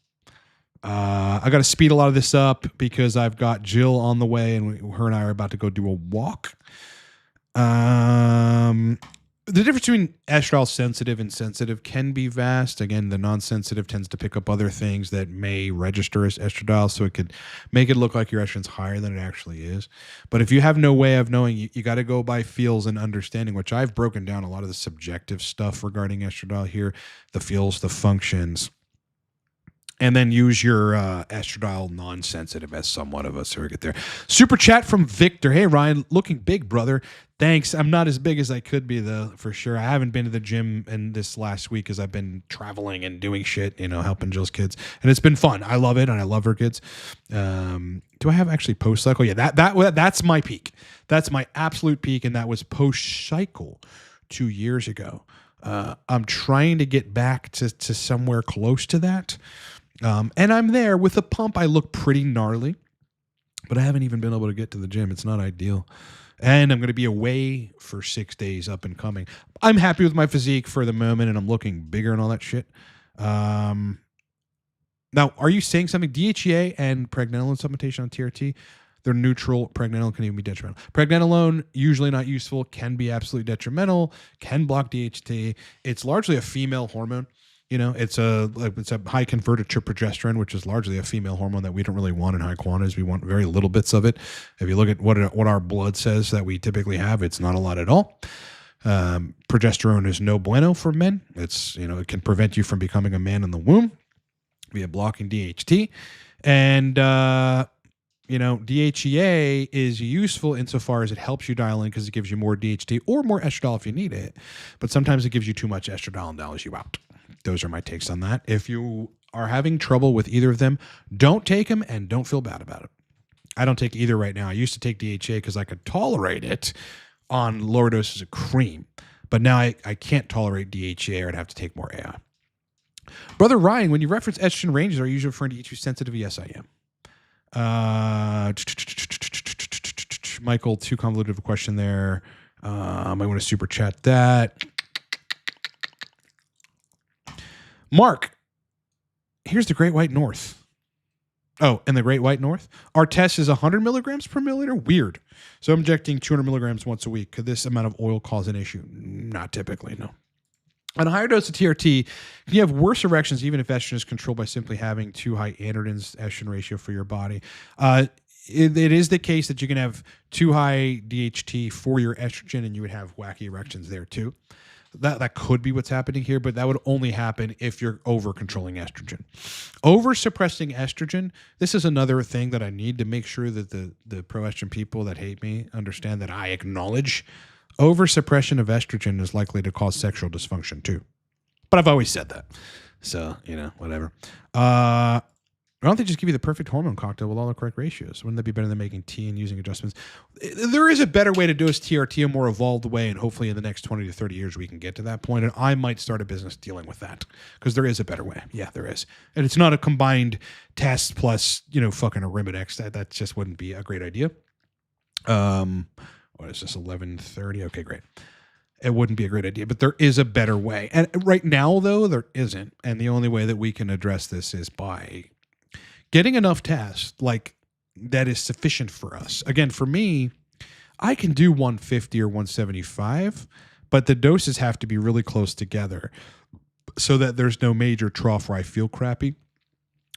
I got to speed a lot of this up because I've got Jill on the way, and her and I are about to go do a walk. The difference between estradiol sensitive and sensitive can be vast. Again, the non-sensitive tends to pick up other things that may register as estradiol, so it could make it look like your estrogen's higher than it actually is. But if you have no way of knowing, you got to go by feels and understanding, which I've broken down a lot of the subjective stuff regarding estradiol here, the feels, the functions, and then use your estradiol non-sensitive as somewhat of a surrogate there. Super chat from Victor. Hey, Ryan, looking big, brother. Thanks. I'm not as big as I could be, though, for sure. I haven't been to the gym in this last week as I've been traveling and doing shit, helping Jill's kids. And it's been fun. I love it, and I love her kids. Do I have actually post-cycle? Yeah, that's my peak. That's my absolute peak, and that was post-cycle 2 years ago. I'm trying to get back to somewhere close to that. And I'm there with a pump. I look pretty gnarly, but I haven't even been able to get to the gym. It's not ideal. And I'm going to be away for 6 days up and coming. I'm happy with my physique for the moment, and I'm looking bigger and all that shit. Now, are you saying something? DHEA and pregnenolone supplementation on TRT, they're neutral. Pregnenolone can even be detrimental. Pregnenolone, usually not useful, can be absolutely detrimental, can block DHT. It's largely a female hormone. It's a high converted to progesterone, which is largely a female hormone that we don't really want in high quantities. We want very little bits of it. If you look at what our blood says that we typically have, it's not a lot at all. Progesterone is no bueno for men. It's it can prevent you from becoming a man in the womb via blocking DHT, and DHEA is useful insofar as it helps you dial in because it gives you more DHT or more estradiol if you need it, but sometimes it gives you too much estradiol and dials you out. Those are my takes on that. If you are having trouble with either of them, don't take them and don't feel bad about it. I don't take either right now. I used to take DHA because I could tolerate it on lower doses of cream, but now I can't tolerate DHA or I'd have to take more AI. Brother Ryan, when you reference estrogen ranges, are you usually referring to E2 sensitive? Yes, I am. Michael, too convoluted of a question there. I want to super chat that. Mark, here's the Great White North. Oh, and the Great White North? Our test is 100 milligrams per milliliter? Weird. So I'm injecting 200 milligrams once a week. Could this amount of oil cause an issue? Not typically, no. On a higher dose of TRT, you have worse erections even if estrogen is controlled by simply having too high androgens estrogen ratio for your body. It is the case that you can have too high DHT for your estrogen and you would have wacky erections there too. That could be what's happening here, but that would only happen if you're over controlling estrogen. Over suppressing estrogen, this is another thing that I need to make sure that the pro-estrogen people that hate me understand that I acknowledge. Over suppression of estrogen is likely to cause sexual dysfunction too. But I've always said that. So, whatever. Why don't they just give you the perfect hormone cocktail with all the correct ratios? Wouldn't that be better than making tea and using adjustments? There is a better way to do this TRT, a more evolved way, and hopefully in the next 20 to 30 years we can get to that point, and I might start a business dealing with that because there is a better way. Yeah, there is. And it's not a combined test plus, fucking Arimidex. That just wouldn't be a great idea. What is this, 11:30? Okay, great. It wouldn't be a great idea, but there is a better way. And right now, though, there isn't. And the only way that we can address this is by getting enough tests that is sufficient for us. Again, for me, I can do 150 or 175, but the doses have to be really close together so that there's no major trough where I feel crappy.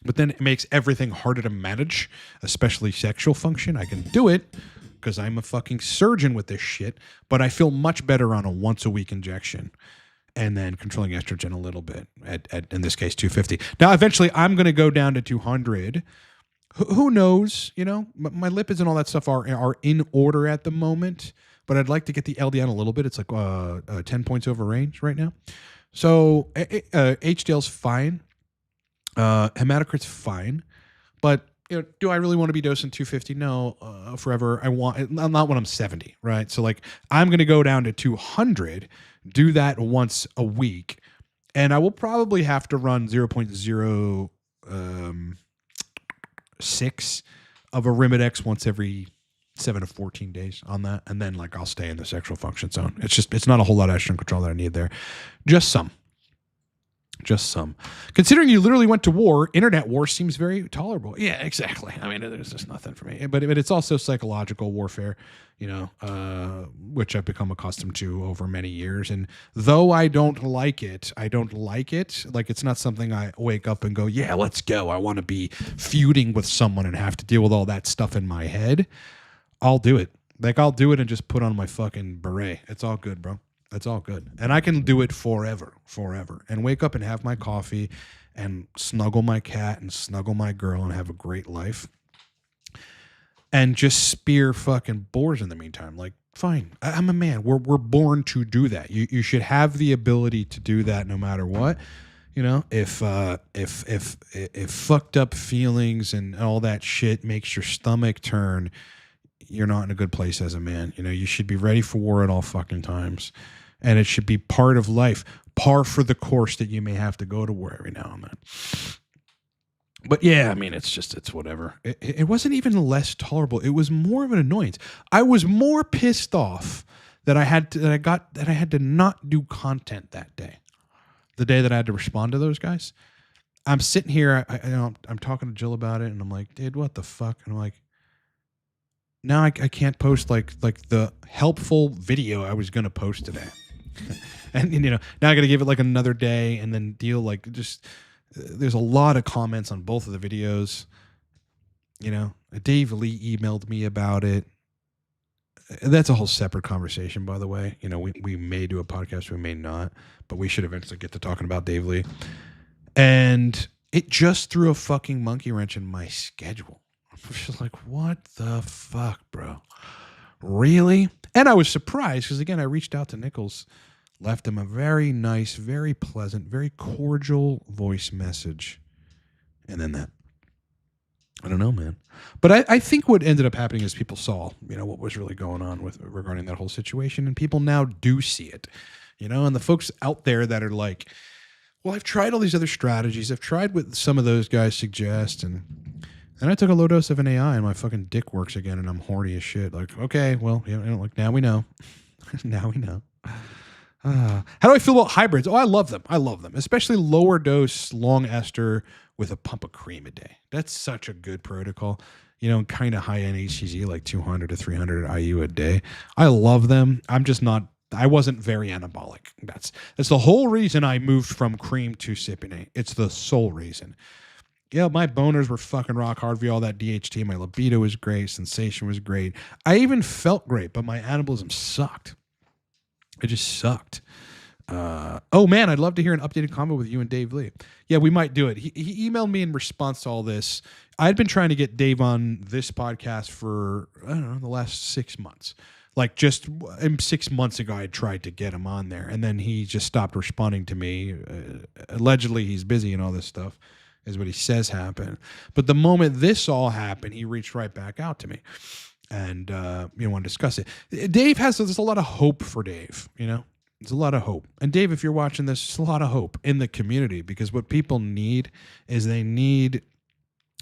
But then it makes everything harder to manage, especially sexual function. I can do it because I'm a fucking surgeon with this shit, but I feel much better on a once-a-week injection. And then controlling estrogen a little bit at in this case, 250. Now, eventually, I'm going to go down to 200. Who knows? My lipids and all that stuff are in order at the moment, but I'd like to get the LDL a little bit. It's like 10 points over range right now. So HDL's fine. Hematocrit's fine. But do I really want to be dosing 250? No, forever. Not when I'm 70, right? So I'm going to go down to 200. Do that once a week, and I will probably have to run 0.06 of Arimidex once every 7 to 14 days on that, and then I'll stay in the sexual function zone. It's not a whole lot of estrogen control that I need there, just some. Just some. Considering you literally went to war, internet war seems very tolerable. Yeah, exactly. I mean, there's just nothing for me. But it's also psychological warfare, which I've become accustomed to over many years. And though I don't like it. Like, it's not something I wake up and go, yeah, let's go. I want to be feuding with someone and have to deal with all that stuff in my head. I'll do it. Like, I'll do it and just put on my fucking beret. It's all good, bro. It's all good. And I can do it forever. And wake up and have my coffee and snuggle my cat and snuggle my girl and have a great life. And just spear fucking boars in the meantime. Like, fine. I'm a man. We're born to do that. You should have the ability to do that no matter what. If fucked up feelings and all that shit makes your stomach turn, you're not in a good place as a man. You should be ready for war at all fucking times. And it should be part of life, par for the course that you may have to go to war every now and then. But yeah, I mean, it's whatever. It wasn't even less tolerable. It was more of an annoyance. I was more pissed off that I had to not do content that day. The day that I had to respond to those guys. I'm sitting here, I'm talking to Jill about it, and I'm like, dude, what the fuck? And I'm like, now I can't post like the helpful video I was going to post today. And now I got to give it like another day and then deal there's a lot of comments on both of the videos. Dave Lee emailed me about it. That's a whole separate conversation, by the way. We may do a podcast, we may not, but we should eventually get to talking about Dave Lee. And it just threw a fucking monkey wrench in my schedule. I was just like, what the fuck, bro? Really? And I was surprised because, again, I reached out to Nichols, left him a very nice, very pleasant, very cordial voice message. And then that. I don't know, man. But I think what ended up happening is people saw, what was really going on regarding that whole situation. And people now do see it, and the folks out there that are like, well, I've tried all these other strategies. I've tried what some of those guys suggest. And I took a low dose of an AI and my fucking dick works again and I'm horny as shit. Like, okay, well, like now we know. Now we know. How do I feel about hybrids? Oh, I love them. Especially lower dose, long ester with a pump of cream a day. That's such a good protocol. Kind of high-end HCG, like 200 to 300 IU a day. I love them. I wasn't very anabolic. That's the whole reason I moved from cream to Cypionate. It's the sole reason. Yeah, my boners were fucking rock hard via all that DHT. My libido was great. Sensation was great. I even felt great, but my anabolism sucked. It just sucked. Oh, man, I'd love to hear an updated combo with you and Dave Lee. Yeah, we might do it. He emailed me in response to all this. I'd been trying to get Dave on this podcast for, I don't know, the last 6 months. Like just 6 months ago, I tried to get him on there, and then he just stopped responding to me. Allegedly, he's busy and all this stuff is what he says happened. But the moment this all happened, he reached right back out to me and want to discuss it. There's a lot of hope for Dave, There's a lot of hope. And Dave, if you're watching this, there's a lot of hope in the community because what people need is they need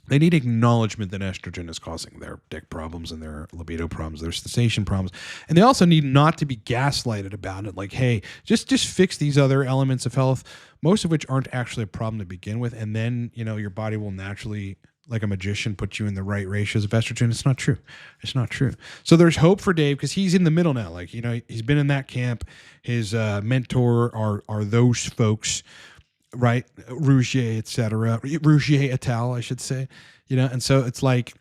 acknowledgement that estrogen is causing their dick problems and their libido problems, their sensation problems. And they also need not to be gaslighted about it. Like, hey, just fix these other elements of health, most of which aren't actually a problem to begin with. And then, your body will naturally, like a magician, put you in the right ratios of estrogen. It's not true. It's not true. So there's hope for Dave because he's in the middle now. Like, he's been in that camp. His mentor are those folks, right? Rougier, et cetera. Rougier et al., I should say. And so it's like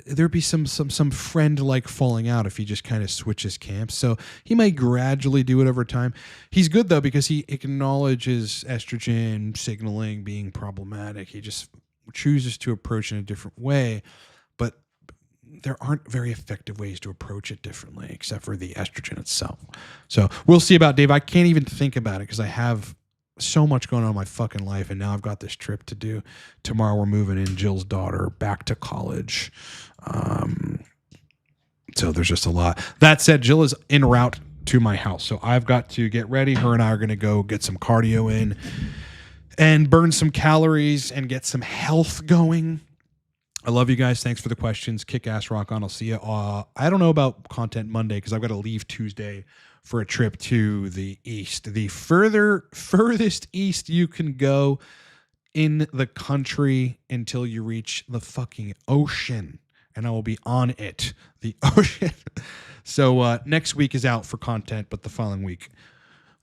there'd be some friend-like falling out if he just kind of switches camps. So he might gradually do it over time. He's good, though, because he acknowledges estrogen signaling being problematic. He just chooses to approach it in a different way. But there aren't very effective ways to approach it differently except for the estrogen itself. So we'll see about Dave. I can't even think about it because I have so much going on in my fucking life, and now I've got this trip to do. Tomorrow we're moving in Jill's daughter back to college. So there's just a lot. That said, Jill is en route to my house, so I've got to get ready. Her and I are going to go get some cardio in and burn some calories and get some health going. I love you guys. Thanks for the questions. Kick ass, rock on. I'll see you. I don't know about content Monday because I've got to leave Tuesday for a trip to the east, the furthest east you can go in the country until you reach the fucking ocean. And I will be on it, the ocean. So next week is out for content, but the following week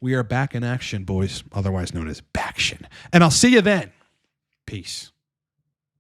we are back in action, boys, otherwise known as Baction. And I'll see you then. Peace.